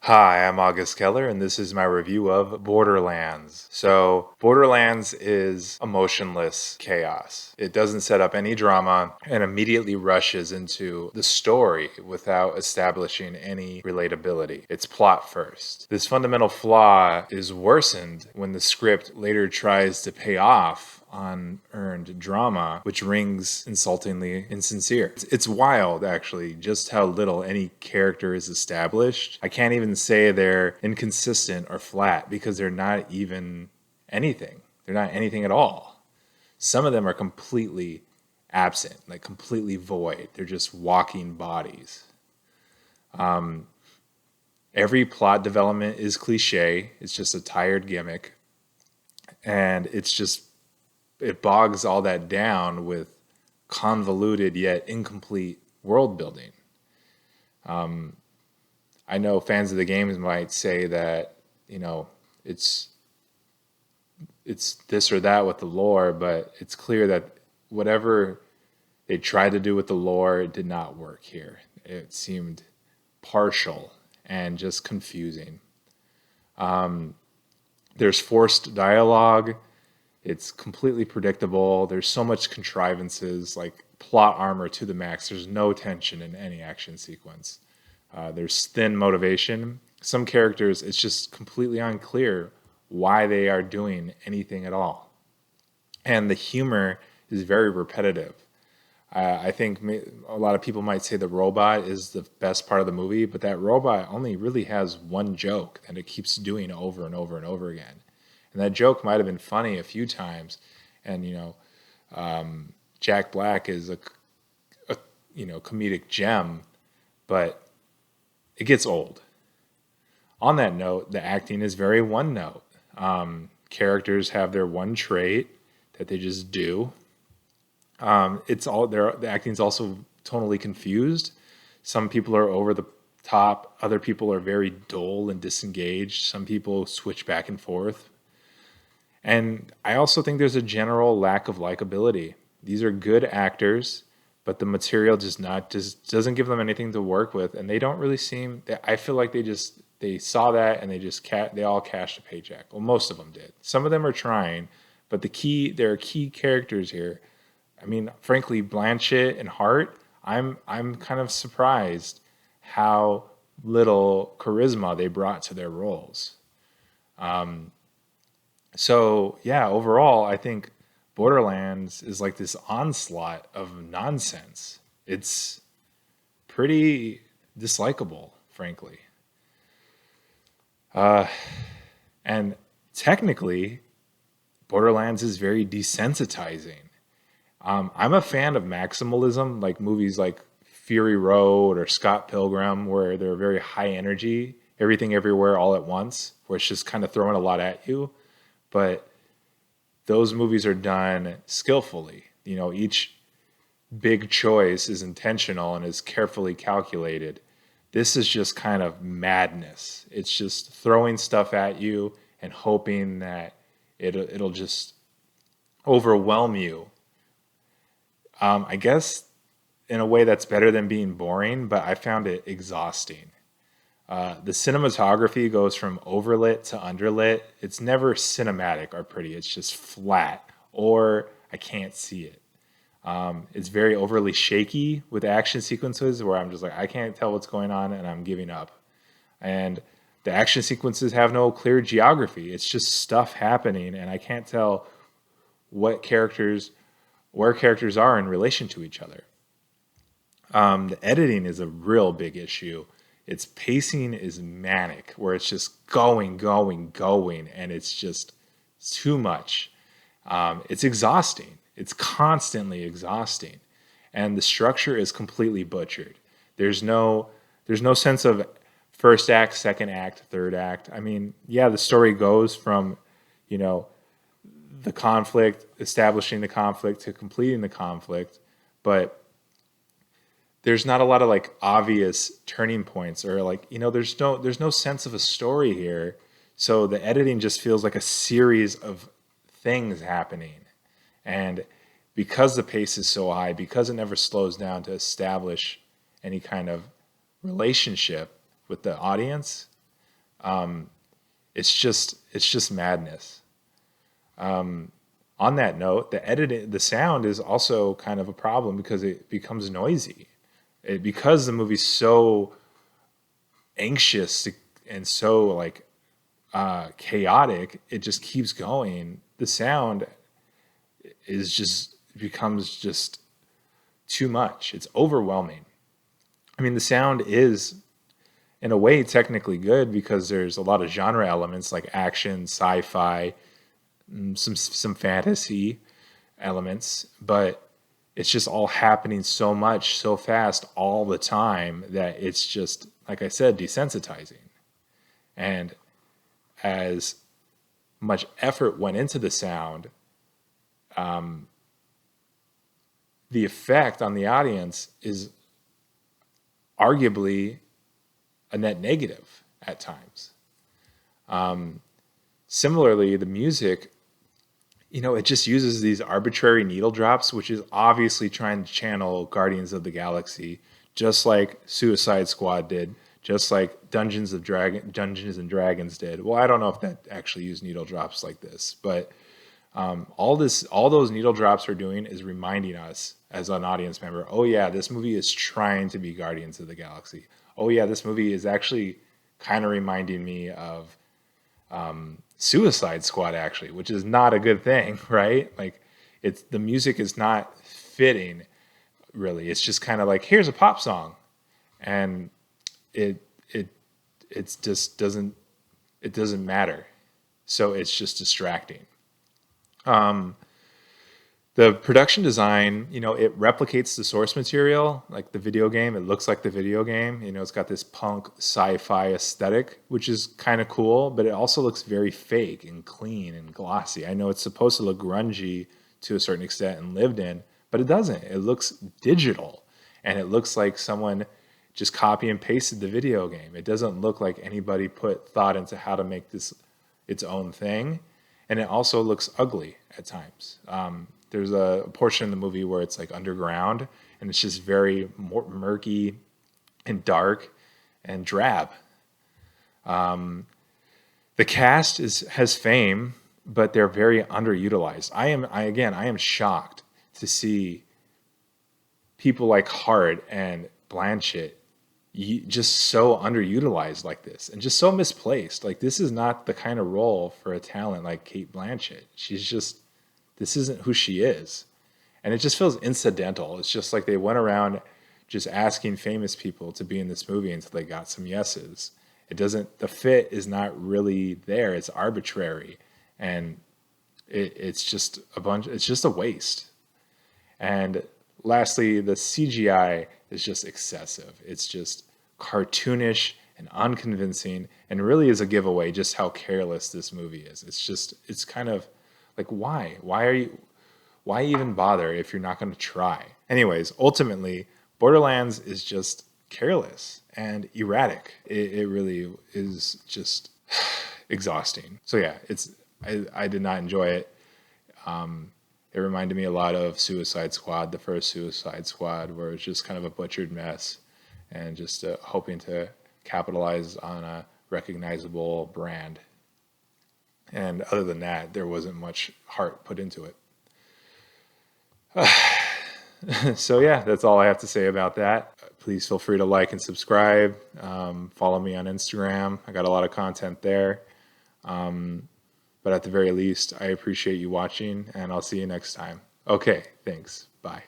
Hi, I'm August Keller, and this is my review of Borderlands. So, Borderlands is emotionless chaos. It doesn't set up any drama and immediately rushes into the story without establishing any relatability. It's plot first. This fundamental flaw is worsened when the script later tries to pay off on earned drama, which rings insultingly insincere. It's wild, actually, just how little any character is established. I can't even say they're inconsistent or flat because they're not even anything. They're not anything at all. Some of them are completely absent, like completely void. They're just walking bodies. Every plot development is cliche, it's just a tired gimmick. And it bogs all that down with convoluted yet incomplete world building. I know fans of the games might say that, it's this or that with the lore, but it's clear that whatever they tried to do with the lore, it did not work here. It seemed partial and just confusing. There's forced dialogue. It's completely predictable. There's so much contrivances, like plot armor to the max. There's no tension in any action sequence. There's thin motivation. Some characters, it's just completely unclear why they are doing anything at all. And the humor is very repetitive. I think a lot of people might say the robot is the best part of the movie, but that robot only really has one joke and it keeps doing over and over and over again. And that joke might have been funny a few times. And, Jack Black is a comedic gem, but it gets old. On that note, the acting is very one note. Characters have their one trait that they just do. The acting's also tonally confused. Some people are over the top. Other people are very dull and disengaged. Some people switch back and forth. And I also think there's a general lack of likability. These are good actors, but the material just doesn't give them anything to work with, and they don't really seem. I feel like they saw that and they all cashed a paycheck. Well, most of them did. Some of them are trying, but there are key characters here. I mean, frankly, Blanchett and Hart. I'm kind of surprised how little charisma they brought to their roles. So yeah, overall, I think Borderlands is like this onslaught of nonsense. It's pretty dislikable, frankly. And technically, Borderlands is very desensitizing. I'm a fan of maximalism, like movies like Fury Road or Scott Pilgrim, where they're very high energy, everything everywhere all at once, where it's just kind of throwing a lot at you. But those movies are done skillfully. Each big choice is intentional and is carefully calculated. This is just kind of madness. It's just throwing stuff at you and hoping that it'll just overwhelm you. I guess in a way that's better than being boring, but I found it exhausting. The cinematography goes from overlit to underlit. It's never cinematic or pretty. It's just flat, or I can't see it. It's very overly shaky with action sequences where I'm just like, I can't tell what's going on and I'm giving up. And the action sequences have no clear geography. It's just stuff happening and I can't tell where characters are in relation to each other. The editing is a real big issue. Its pacing is manic, where it's just going, and it's just too much. It's exhausting. It's constantly exhausting, and the structure is completely butchered. There's no sense of first act, second act, third act. I mean, yeah, the story goes from, the conflict, establishing the conflict to completing the conflict, but there's not a lot of like obvious turning points or like, there's no sense of a story here. So the editing just feels like a series of things happening. And because the pace is so high, because it never slows down to establish any kind of relationship with the audience, It's just madness. On that note, the sound is also kind of a problem because it becomes noisy. Because the movie's so anxious and so like chaotic, it just keeps going. The sound becomes just too much. It's overwhelming. I mean, the sound is in a way technically good because there's a lot of genre elements like action, sci-fi, some fantasy elements, but it's just all happening so much so fast all the time that it's just, like I said, desensitizing. And as much effort went into the sound, the effect on the audience is arguably a net negative at times. Similarly, the music, it just uses these arbitrary needle drops, which is obviously trying to channel Guardians of the Galaxy, just like Suicide Squad did, just like Dungeons and Dragons did. Well, I don't know if that actually used needle drops like this, but all those needle drops are doing is reminding us as an audience member, oh yeah, this movie is trying to be Guardians of the Galaxy. Oh yeah, this movie is actually kind of reminding me of Suicide Squad, actually, which is not a good thing, right? Like, the music is not fitting, really. It's just kind of like, here's a pop song, and it just doesn't matter. So it's just distracting. The production design, it replicates the source material, like the video game. It looks like the video game. It's got this punk sci-fi aesthetic, which is kind of cool, but it also looks very fake and clean and glossy. I know it's supposed to look grungy to a certain extent and lived in, but it doesn't. It looks digital, and it looks like someone just copy and pasted the video game. It doesn't look like anybody put thought into how to make this its own thing, and it also looks ugly at times. There's a portion in the movie where it's like underground, and it's just very murky and dark and drab. The cast has fame, but they're very underutilized. I am shocked to see people like Hart and Blanchett just so underutilized like this and just so misplaced. Like, this is not the kind of role for a talent like Cate Blanchett. This isn't who she is. And it just feels incidental. It's just like they went around just asking famous people to be in this movie until they got some yeses. The fit is not really there. It's arbitrary. And it's just a waste. And lastly, the CGI is just excessive. It's just cartoonish and unconvincing, and really is a giveaway just how careless this movie is. It's kind of like, why? Why even bother if you're not going to try? Anyways, ultimately, Borderlands is just careless and erratic. It really is just exhausting. So yeah, I did not enjoy it. It reminded me a lot of Suicide Squad, the first Suicide Squad, where it's just kind of a butchered mess and just hoping to capitalize on a recognizable brand. And other than that, there wasn't much heart put into it. So yeah, that's all I have to say about that. Please feel free to like and subscribe. Follow me on Instagram. I got a lot of content there. But at the very least, I appreciate you watching, and I'll see you next time. Okay, thanks. Bye.